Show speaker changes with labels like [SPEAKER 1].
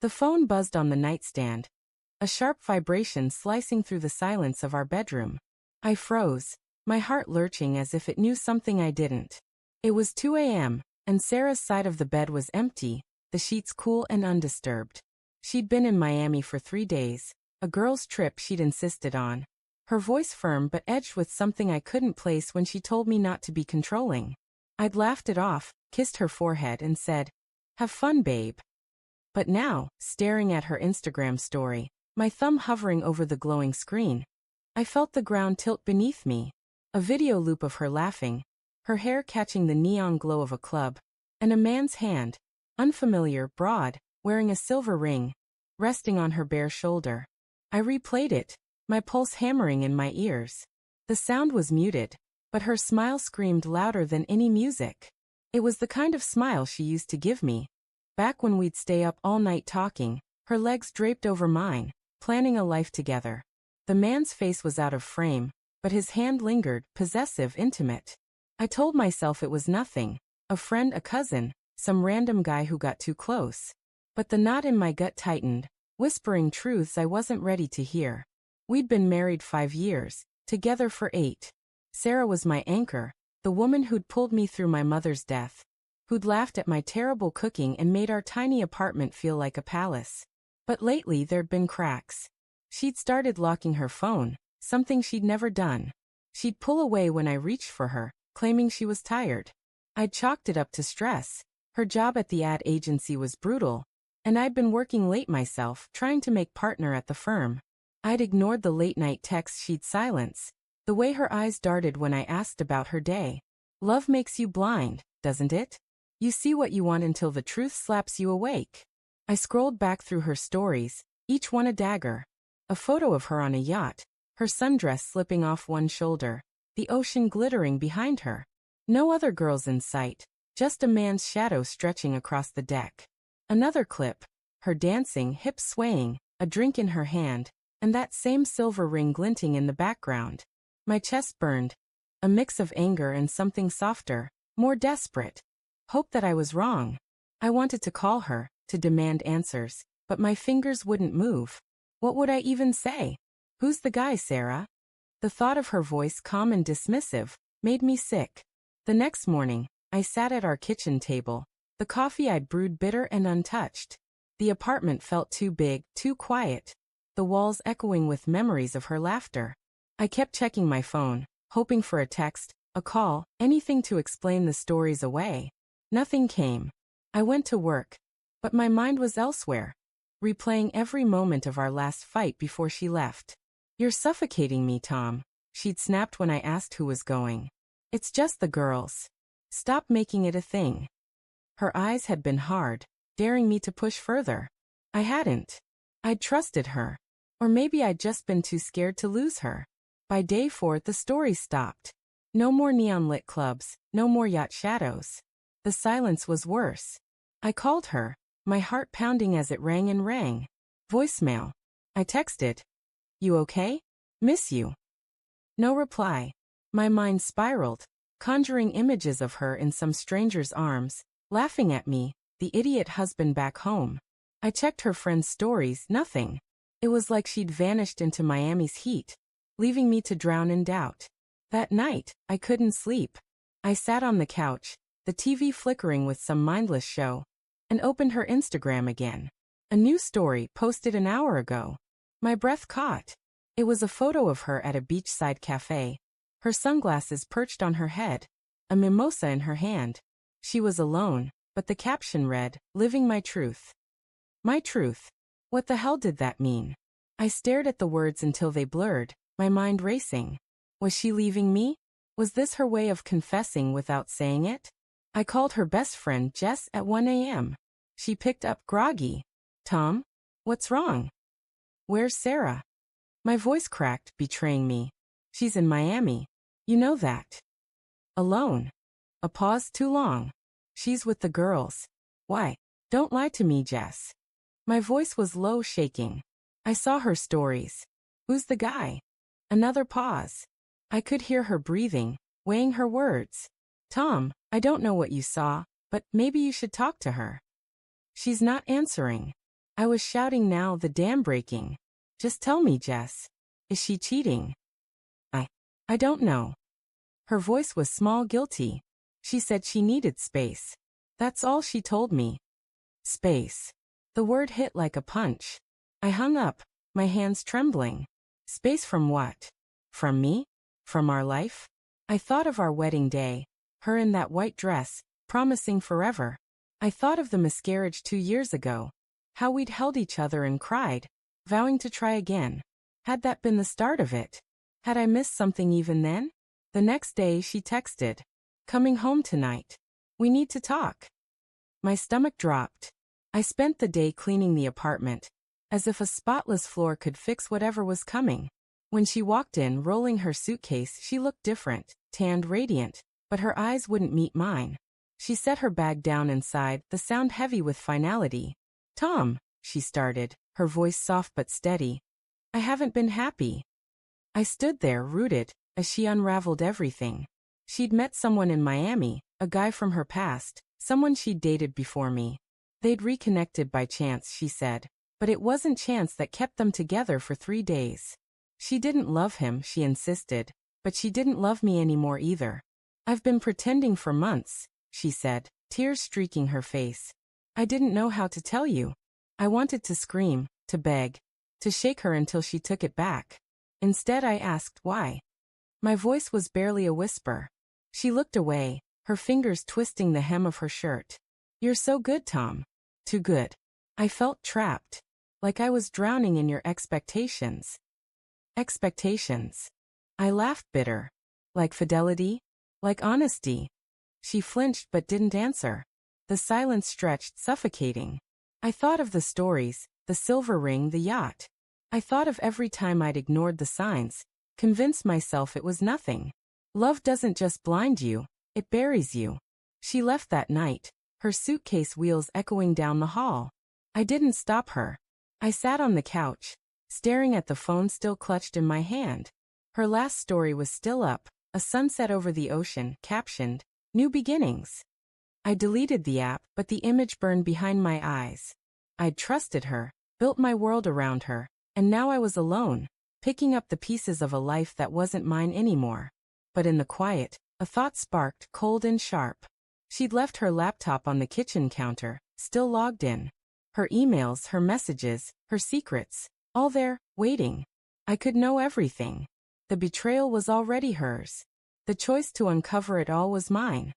[SPEAKER 1] The phone buzzed on the nightstand, a sharp vibration slicing through the silence of our bedroom. I froze, my heart lurching as if it knew something I didn't. It was 2 a.m., and Sarah's side of the bed was empty, the sheets cool and undisturbed. She'd been in Miami for 3 days, a girl's trip she'd insisted on. Her voice firm but edged with something I couldn't place when she told me not to be controlling. I'd laughed it off, kissed her forehead and said, "Have fun, babe." But now, staring at her Instagram story, my thumb hovering over the glowing screen, I felt the ground tilt beneath me. A video loop of her laughing, her hair catching the neon glow of a club, and a man's hand, unfamiliar, broad, wearing a silver ring, resting on her bare shoulder. I replayed it, my pulse hammering in my ears. The sound was muted, but her smile screamed louder than any music. It was the kind of smile she used to give me, back when we'd stay up all night talking, her legs draped over mine, planning a life together. The man's face was out of frame, but his hand lingered, possessive, intimate. I told myself it was nothing, a friend, a cousin, some random guy who got too close. But the knot in my gut tightened, whispering truths I wasn't ready to hear. We'd been married 5 years, together for 8. Sarah was my anchor, the woman who'd pulled me through my mother's death, who'd laughed at my terrible cooking and made our tiny apartment feel like a palace. But lately there'd been cracks. She'd started locking her phone, something she'd never done. She'd pull away when I reached for her, claiming she was tired. I'd chalked it up to stress. Her job at the ad agency was brutal, and I'd been working late myself, trying to make partner at the firm. I'd ignored the late-night texts she'd silence, the way her eyes darted when I asked about her day. Love makes you blind, doesn't it? You see what you want until the truth slaps you awake. I scrolled back through her stories, each one a dagger. A photo of her on a yacht, her sundress slipping off one shoulder, the ocean glittering behind her. No other girls in sight, just a man's shadow stretching across the deck. Another clip, her dancing, hips swaying, a drink in her hand, and that same silver ring glinting in the background. My chest burned, a mix of anger and something softer, more desperate. Hope that I was wrong. I wanted to call her, to demand answers, but my fingers wouldn't move. What would I even say? "Who's the guy, Sarah?" The thought of her voice, calm and dismissive, made me sick. The next morning, I sat at our kitchen table, the coffee I'd brewed bitter and untouched. The apartment felt too big, too quiet, the walls echoing with memories of her laughter. I kept checking my phone, hoping for a text, a call, anything to explain the stories away. Nothing came. I went to work, but my mind was elsewhere, replaying every moment of our last fight before she left. "You're suffocating me, Tom," she'd snapped when I asked who was going. "It's just the girls. Stop making it a thing." Her eyes had been hard, daring me to push further. I hadn't. I'd trusted her. Or maybe I'd just been too scared to lose her. By day 4, the story stopped. No more neon-lit clubs, no more yacht shadows. The silence was worse. I called her, my heart pounding as it rang and rang. Voicemail. I texted, "You okay? Miss you." No reply. My mind spiraled, conjuring images of her in some stranger's arms, laughing at me, the idiot husband back home. I checked her friends' stories, nothing. It was like she'd vanished into Miami's heat, leaving me to drown in doubt. That night, I couldn't sleep. I sat on the couch, the TV flickering with some mindless show, and opened her Instagram again. A new story posted an hour ago. My breath caught. It was a photo of her at a beachside cafe, her sunglasses perched on her head, a mimosa in her hand. She was alone, but the caption read, "Living my truth." My truth. What the hell did that mean? I stared at the words until they blurred, my mind racing. Was she leaving me? Was this her way of confessing without saying it? I called her best friend Jess at 1 a.m. She picked up, groggy. "Tom? What's wrong? Where's Sarah?" My voice cracked, betraying me. "She's in Miami. You know that." "Alone." A pause too long. "She's with the girls." "Why? Don't lie to me, Jess." My voice was low, shaking. "I saw her stories." "Who's the guy?" Another pause. I could hear her breathing, weighing her words. "Tom, I don't know what you saw, but maybe you should talk to her." "She's not answering." I was shouting now, the dam breaking. Just tell me, Jess. Is she cheating? I I don't know. Her voice was small, guilty. She said she needed space. That's all she told me. Space. The word hit like a punch. I hung up, my hands trembling. Space from what? From me? From our life? I thought of our wedding day, her in that white dress, promising forever. I thought of the miscarriage 2 years ago, how we'd held each other and cried, vowing to try again. Had that been the start of it? Had I missed something even then? The next day she texted, "Coming home tonight. We need to talk." My stomach dropped. I spent the day cleaning the apartment, as if a spotless floor could fix whatever was coming. When she walked in, rolling her suitcase, she looked different, tanned, radiant, but her eyes wouldn't meet mine. She set her bag down and sighed, the sound heavy with finality. "Tom," she started, her voice soft but steady. "I haven't been happy." I stood there, rooted, as she unraveled everything. She'd met someone in Miami, a guy from her past, someone she'd dated before me. They'd reconnected by chance, she said, but it wasn't chance that kept them together for 3 days. She didn't love him, she insisted, but she didn't love me anymore either. "I've been pretending for months," she said, tears streaking her face. "I didn't know how to tell you. I wanted to scream, to beg, to shake her until she took it back. Instead I asked why." My voice was barely a whisper. She looked away, her fingers twisting the hem of her shirt. "You're so good, Tom. Too good." I felt trapped, like I was drowning in your expectations. Expectations. I laughed, bitter. Like fidelity? Like honesty? She flinched but didn't answer. The silence stretched, suffocating. I thought of the stories, the silver ring, the yacht. I thought of every time I'd ignored the signs, convinced myself it was nothing. Love doesn't just blind you, it buries you. She left that night, her suitcase wheels echoing down the hall. I didn't stop her. I sat on the couch, staring at the phone still clutched in my hand. Her last story was still up, a sunset over the ocean, captioned, "New Beginnings." I deleted the app, but the image burned behind my eyes. I'd trusted her, built my world around her, and now I was alone, picking up the pieces of a life that wasn't mine anymore. But in the quiet, a thought sparked, cold and sharp. She'd left her laptop on the kitchen counter, still logged in. Her emails, her messages, her secrets, all there, waiting. I could know everything. The betrayal was already hers. The choice to uncover it all was mine.